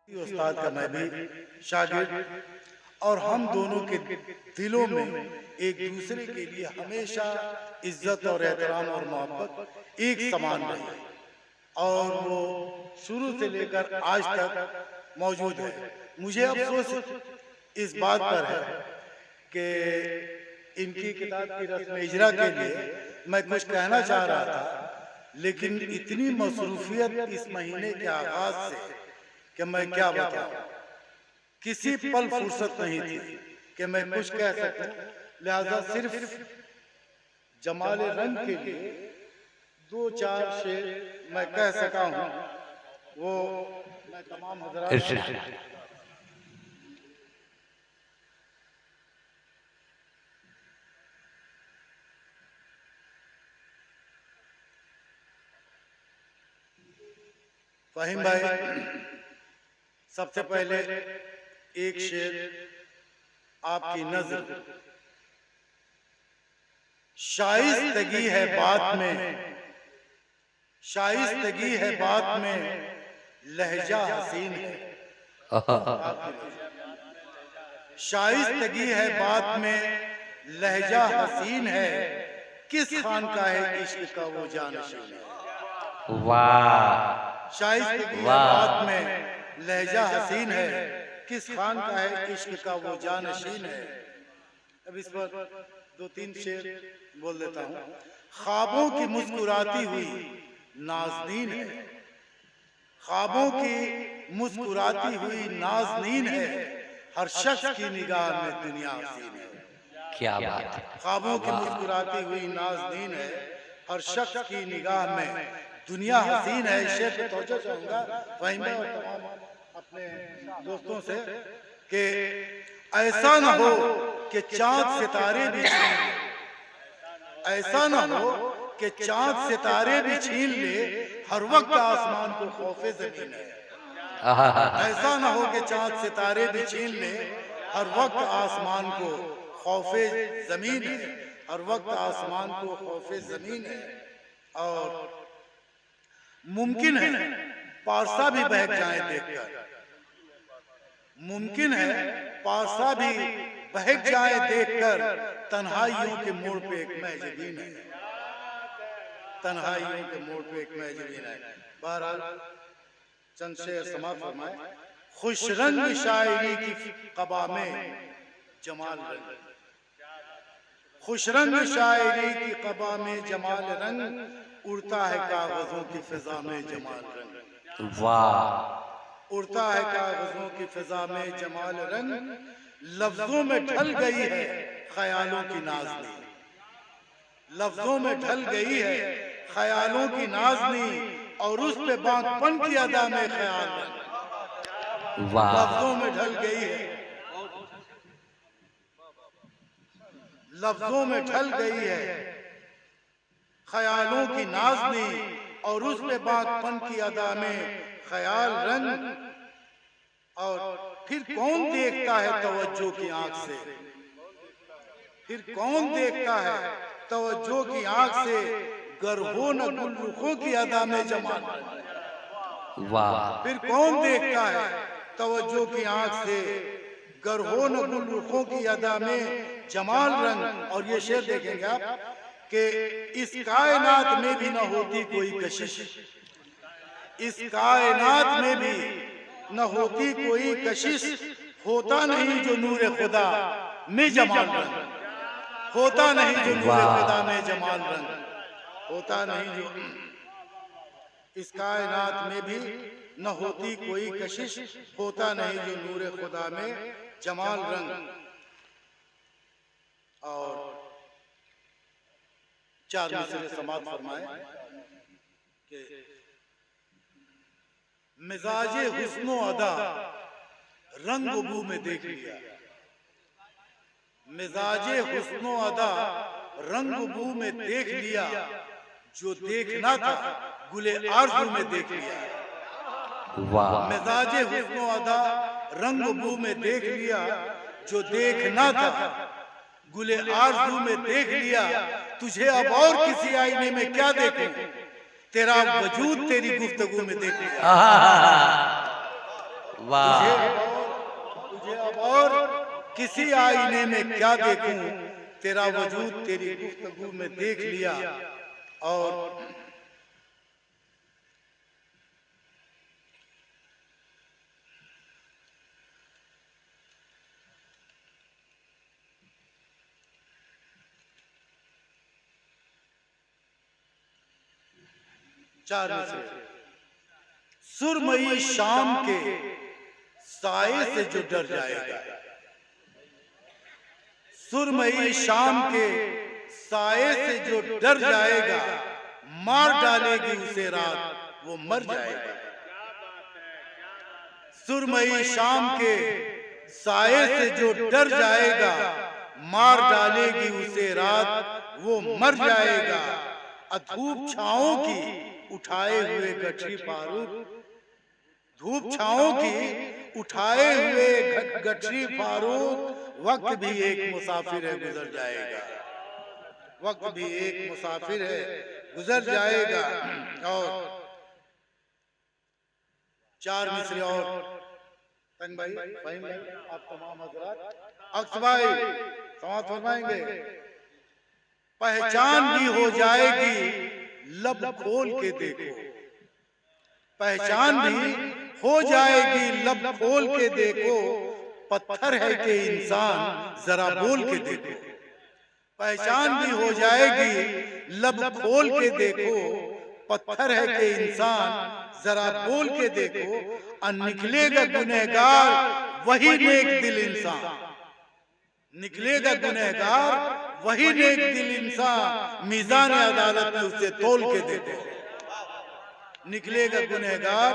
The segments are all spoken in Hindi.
उस्ताद का मैं भी शागिर्द, और हम दोनों के दिलों में एक दूसरे के लिए हमेशा इज्जत और एहतराम और मोहब्बत एक समान रही, और वो शुरू से लेकर आज तक मौजूद है। मुझे अफसोस इस बात पर है कि इनकी किताब की रस्म इजरा के लिए मैं कुछ कहना चाह रहा था, लेकिन इतनी मसरूफियत इस महीने के आगाज से कि मैं क्या बताऊं, किसी पल फुर्सत नहीं थी कि मैं कुछ कह सकूं। लिहाजा सिर्फ जमाल रंग के लिए दो चार शेर मैं कह सका हूं, वो मैं तमाम हजरात फहीम भाई, सबसे पहले एक शेर आपकी नजर। शाइस्तगी है बात में, शाइस्तगी है बात में, लहजा हसीन है। शाइस्तगी है बात में, लहजा हसीन है, किस खान का है इश्क का वो जानशीन है। वाह, शाइस्तगी है बात में, लहजा हसीन है, किस खान का है इश्क का वो जानशीन है। अब इस पर दो तीन शेर बोल देता हूँ। ख्वाबों की मुस्कुराती हुई नाज़नीन है, ख्वाबों की मुस्कुराती हुई नाज़नीन है, हर शख्स की निगाह में दुनिया हसीन है। क्या बात है। ख्वाबों की मुस्कुराती हुई नाज़नीन है, हर शख्स की निगाह में दुनिया हसीन है। शेर पे तवज्जो चाहूंगा फहीम और तमाम अपने दोस्तों से कि ऐसा न हो कि चांद सितारे भी छीन ले, ऐसा न हो कि चांद सितारे भी छीन ले, हर वक्त आसमान को खौफे ज़मीन है। ऐसा न हो कि चांद सितारे भी छीन ले, हर वक्त आसमान को खौफे ज़मीन है, हर वक्त आसमान को खौफे ज़मीन है। और मुमकिन है पारसा भी बहक जाए देखकर, मुमकिन है पारसा भी बहक जाए देखकर, तन्हाइयों के मोड़ पे एक महजबीन है, तन्हाइयों के मोड़ पे एक महजबीन है। बहरहाल चंद शेर समाप्त फरमाए। खुश रंग शायरी की क़बा में जमाल रंग, खुश रंग शायरी की क़बा में जमाल रंग, उड़ता है कागजों की फिजा में जमाल रंग। वाह, उड़ता है कागजों की फिजा में जमाल रंग, लफ्जों में ढल गई है ख्यालों की नाज़नी, लफ्जों में ढल गई है ख्यालों की नाज़नी, और उस पे बांकपन की अदा में ख्याल रंग। वाह, लफ्जों में ढल गई है, लफ्जों में ढल गई है ख्यालों की नाज़नी, और उस पे बांकपन की अदा में ख्याल रंग। और फिर कौन देखता है तवज्जो की आंख से, फिर कौन देखता है तवज्जो की आंख से, गर हो न गुल रुखों की अदा में जमाल रंग। वाह, फिर कौन देखता है तवज्जो की आंख से, गर हो न गुल रुखों की अदा में जमाल रंग। और ये शेर देखेंगे आप कि इस कायनात में भी न होती कोई कशिश, इस कायनात में भी न होती कोई कशिश, होता नहीं जो नूर खुदा में जमाल रंग, होता नहीं जो नूर खुदा में जमाल रंग, होता नहीं जो, इस कायनात में भी न होती कोई कशिश, होता नहीं जो नूर खुदा में जमाल रंग। और चार मिसरे समाप्त फरमाए कि मिजाजे हुस्नो अदा रंग बू में देख लिया, मिजाजे हुस्नो अदा रंग बू में देख लिया, जो देखना था गुले आरज़ू में देख लिया। वाह, मिजाजे हुस्नो अदा रंग बू में देख लिया, जो देखना था गुले आरज़ू में देख लिया। तुझे अब और किसी आईने में क्या देखूं, तेरा वजूद तेरी गुफ्तगू में देख लिया। वाह तुझे अब और किसी आईने में क्या देखूं, तेरा वजूद तेरी गुफ्तगू में देख लिया। और चार में से सुरमई शाम के साए से जो डर जाएगा, सुरमई शाम के साए से जो डर जाएगा, मार डालेगी उसे रात वो मर जाएगा। सुरमई शाम के साए से जो डर जाएगा, मार डालेगी उसे रात वो मर जाएगा। धूप छाओं की उठाए हुए गठरी फारूक, धूप छाओं की उठाए हुए गठरी फारूक, वक्त भी एक मुसाफिर है गुजर जाएगा, वक्त भी एक मुसाफिर है गुजर जाएगा। और चार मिसरे और तंग भाई, फहीम भाई, आप तमाम हजरात अक्स भाई समाप्त फरमाएंगे। पहचान भी हो जाएगी लब खोल के देखो, पहचान भी हो जाएगी लब खोल के देखो, पत्थर है कि इंसान जरा बोल के देखो। पहचान भी हो जाएगी लब खोल के देखो, पत्थर है कि इंसान जरा बोल के देखो। निकलेगा गुनहगार वही नेक दिल इंसान, निकलेगा गुनहगार वही नेक दिल इंसान, मीज़ान अदालत में उसे तोल के देखो। निकलेगा गुनहगार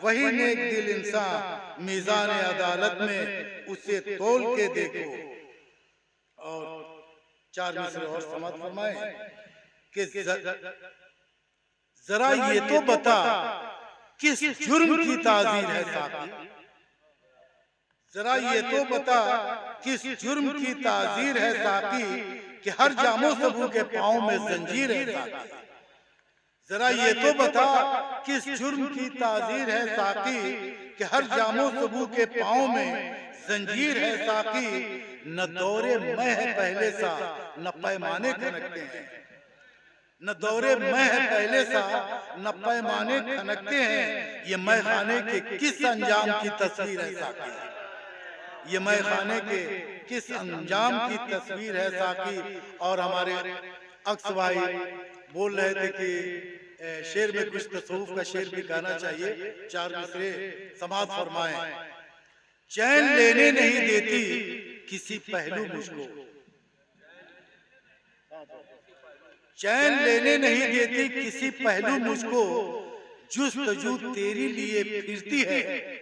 वही नेक दिल इंसान, मीज़ान अदालत में उसे तोल के देखो। और चार मिसरे और समाप्त फरमाए कि जरा ये तो बता किस जुर्म की ताज़ीर है साकी, जरा ये तो बता किस जुर्म की ताज़ीर है साकी, कि हर जामो सबू के पाँव में जंजीर है साकी। जरा ये तो बता किस जुर्म की ताज़ीर है साकी, कि हर जामो सबू के पाँव में जंजीर है साकी। न दौरे मैं है पहले सा न पैमाने खनकते हैं, न दौरे मैं है पहले सा न पैमाने खनकते हैं। ये मैं खाने के किस अंजाम की तस्वीर है साकी, ये मैं खाने के किस अंजाम की तस्वीर है साकी। और हमारे अक्स भाई बोल रहे थे कि शेर में कुछ तसव्वुफ का शेर भी गाना चाहिए। चार मिसरे समाप्त फरमाएं। चैन लेने नहीं देती किसी पहलू मुझको, चैन लेने नहीं देती किसी पहलू मुझको, जुस्तजू तेरी लिए फिरती है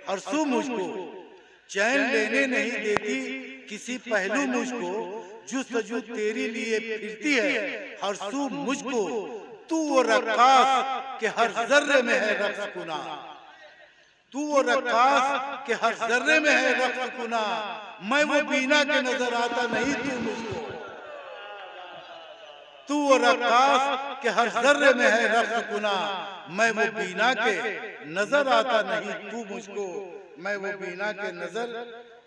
हर सू मुझको। चैन लेने नहीं देती किसी पहलू मुझको, जुस्तजू तेरी लिए फिरती है हर सू मुझको। तू वो रक्कास के हर जर्रे में है रक्स कुना, तू वो रक्कास के हर जर्रे में है रक्स कुना। मैं वो बीना के नजर आता नहीं तू मुझको, तू वो रक्कास के हर जर्रे में है रक्स कुना। मैं वो बीना के नजर आता नहीं तू मुझको, मैं वो बीना के नजर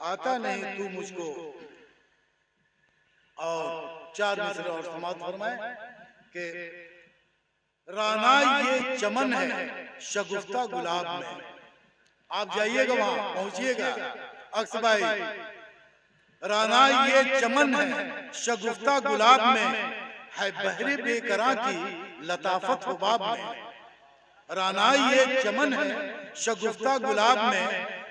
आता नहीं तू मुझको। और चार मिसरे और समाप्त फरमाए कि राना ये चमन है शगुफ्ता गुलाब में। आप जाइएगा वहां पहुंचिएगा अक्स भाई। राना ये चमन है शगुफ्ता गुलाब में, है बहरे बेकरां की लताफत हुबाब में। राना ये चमन है शगुफ्ता गुलाब में,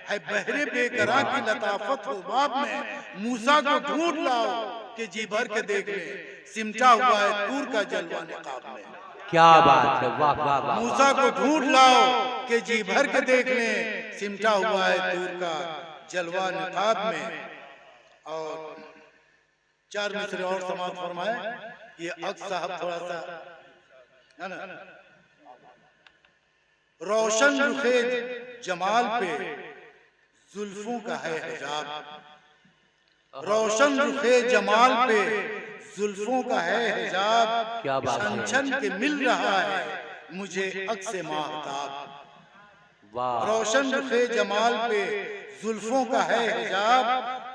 है बहरे बेकरां की लताफत हुबाब में। मूसा को ढूंढ लाओ कि जी भर के देख ले, सिमटा हुआ है तूर का जलवा निकाब में। क्या बात है, वाह वाह वाह। मूसा को ढूंढ लाओ कि जी भर के देख ले, सिमटा हुआ है तूर का जलवा निकाब में। और चार मिसरे और समाप्त फरमाए। ये अक्स साहब थोड़ा सा है ना, रोशन रुखे जमाल पे जुल्फों का है हिजाब, रोशन रुखे जमाल पे जुल्फों का है हिजाब। क्या बात है। छन छन के मिल रहा है मुझे अक्स माहताब, वाह रोशन रुखे जमाल पे जुल्फों का है हिजाब,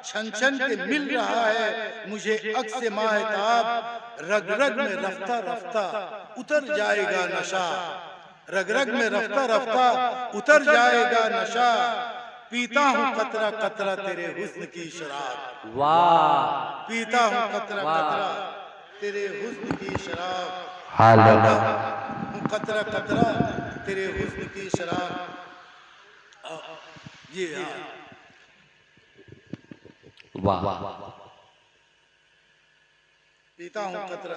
छन छन के मिल रहा है मुझे अक्स माहताब, रग रग में रफ्ता रफ्ता उतर जाएगा नशा, रग रग में रफ्ता रफ्ता उतर जाएगा नशा, पीता हूँ कतरा कतरा तेरे हुस्न की शराब, वाह पीता हूँ कतरा कतरा तेरे हुस्न की शराब, हेलो हूँ कतरा कतरा तेरे हुस्न की शराब। ये वाह पीता हूँ कतरा।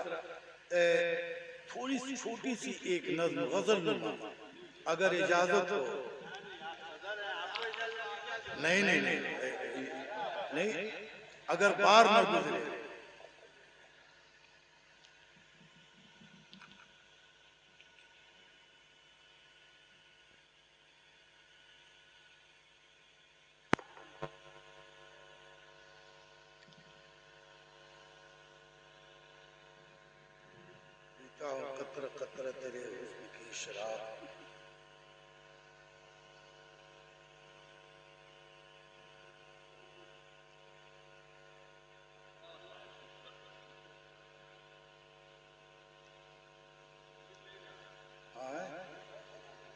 थोड़ी सी छोटी सी एक नज़्म गजल नुमा, अगर इजाजत हो। नहीं नहीं नहीं नहीं, अगर बार न गुजरे। पीता हूँ कतरा कतरा तेरे हुस्न की शराब।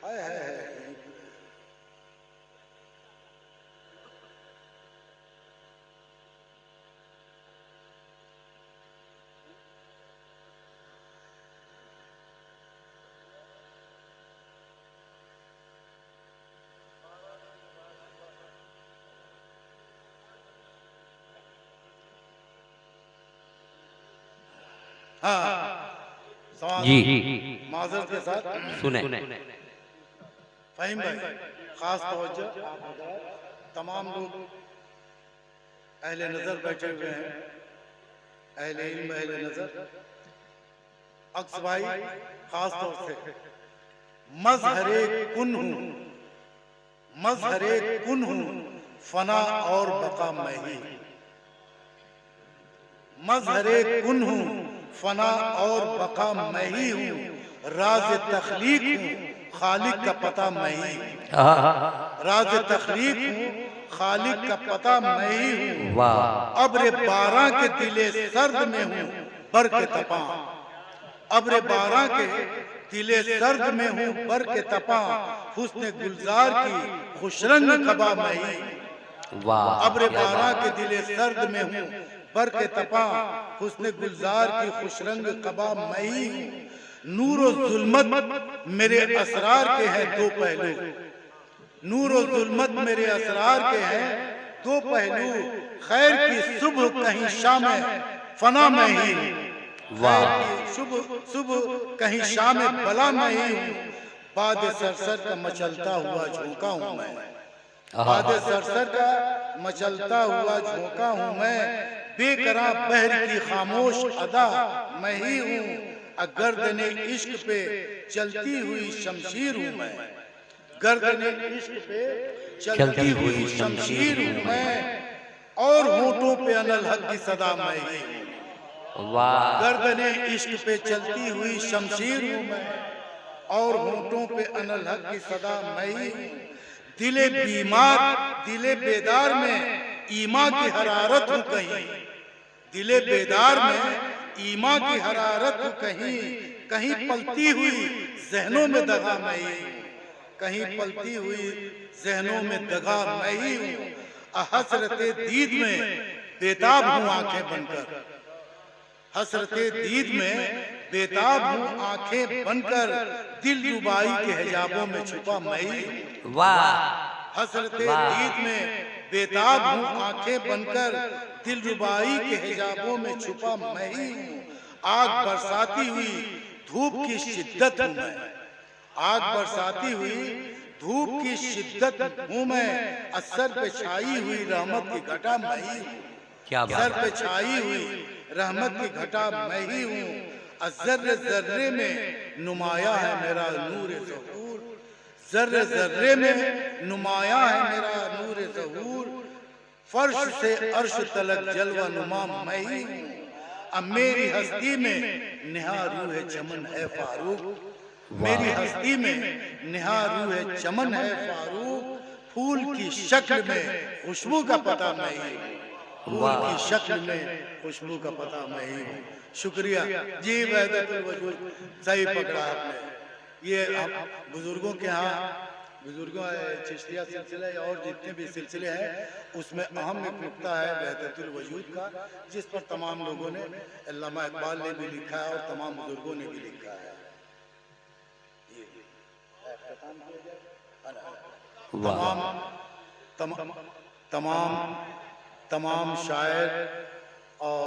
है हाँ जी माजरत के साथ सुने फहीम भाई, खास तवज्जो, तमाम लोग अहले नजर बैठे हुए हैं, अहले इल्म अहले नजर, अक्स भाई खास तौर से मजहरे कुन हूँ, मजहरे कुन हूँ फना और बका मैं ही, मजहरे कुन हूँ फना और बका मैं ही हूँ, राज तख्लीक हूँ खालिक का पता मैं ही, राज तख्लीक हूँ खालिक का पता मैं ही हूँ, वाह अब्र बारां के दिले सर्द में हूँ बर के तपा, अब्र बारां के दिले सर्द में हूँ बर के तपा, हुस्न गुलजार की खुशरंग कबा मैं ही, वाह अब्र बारां के दिले सर्द में हूँ बर के तपा, हुस्न गुलजार की खुशरंग कबा मैं ही हूँ, नूर और जुल्मत मेरे असरार के हैं दो पहलू, नूर और जुल्मत मेरे असरार के हैं दो पहलू, खैर की सुबह कहीं शाम फना मैं ही हूँ, खैर की सुबह कहीं शाम बला मैं ही हूँ, बाद सरसर का मचलता हुआ झोंका हूँ मैं, बाद सरसर का मचलता हुआ झोंका हूँ मैं, बेकरां बहर की खामोश अदा मैं ही हूँ, गर्दने इश्क पे चलती हुई शमशीर हूँ मैं, गर्दने इश्क पे चलती हुई शमशीर हूँ मैं, और होठों पे अनल हक की सदा मैं ही हूँ, वाह गर्दने इश्क पे चलती हुई शमशीर हूँ मैं, और होठों पे अनल हक की सदा मैं ही हूँ, दिले बीमार दिले बेदार में ईमा की हरारत हूँ कहीं, दिले बेदार में ईमा की हरारत हूँ कहीं, कहीं पलती हुई जहनों में दगा मैं ही हूँ, कहीं पलती हुई जहनों में दगा मैं ही हूँ, हसरते दीद में बेताब हूँ आंखें बनकर, हसरते दीद में बेताब हूँ आंखें बनकर, दिल रुबाई के हिजाबों में छुपा मैं ही हूँ, वाह हसरते दीद में बेताब हूँ आंखें बनकर, दिल रुबाई के हिजाबों में छुपा मैं ही हूँ, आग बरसाती हुई धूप की शिद्दत हूँ मैं, आग बरसाती हुई धूप की शिद्दत हूँ मैं, असर पे छाई हुई रहमत की घटा मैं ही हूँ, क्या सर बात पे छाई हुई रहमत की घटा मैं ही हूँ, जर्रे जर्रे में नुमाया है मेरा नूर ज़हूर, जर्रे जर्रे में नुमाया है मेरा नूर ज़हूर, फर्श से अर्श तलक जलवा नुमा मैं ही हूँ, अब मेरी हस्ती में निहा रूह चमन है फारूक, मेरी हस्ती में निहारू है चमन है फारूक, फूल की शक्ल में खुशबू का पता मैं ही हूँ, फूल की शक्ल में खुशबू का पता मैं ही हूँ। शुक्रिया जी, वहदतुल वजूद सही पकड़ा आपने। ये हम बुजुर्गों के यहाँ, बुजुर्गों चिश्तिया सिलसिला या और जितने भी सिलसिले हैं उसमें अहम एक नुक्ता है वहदतुल वजूद का, जिस पर तमाम लोगों ने, अल्लामा इकबाल ने भी लिखा है और तमाम बुजुर्गों ने भी लिखा है। तमाम तमाम तमाम तमाम शायर और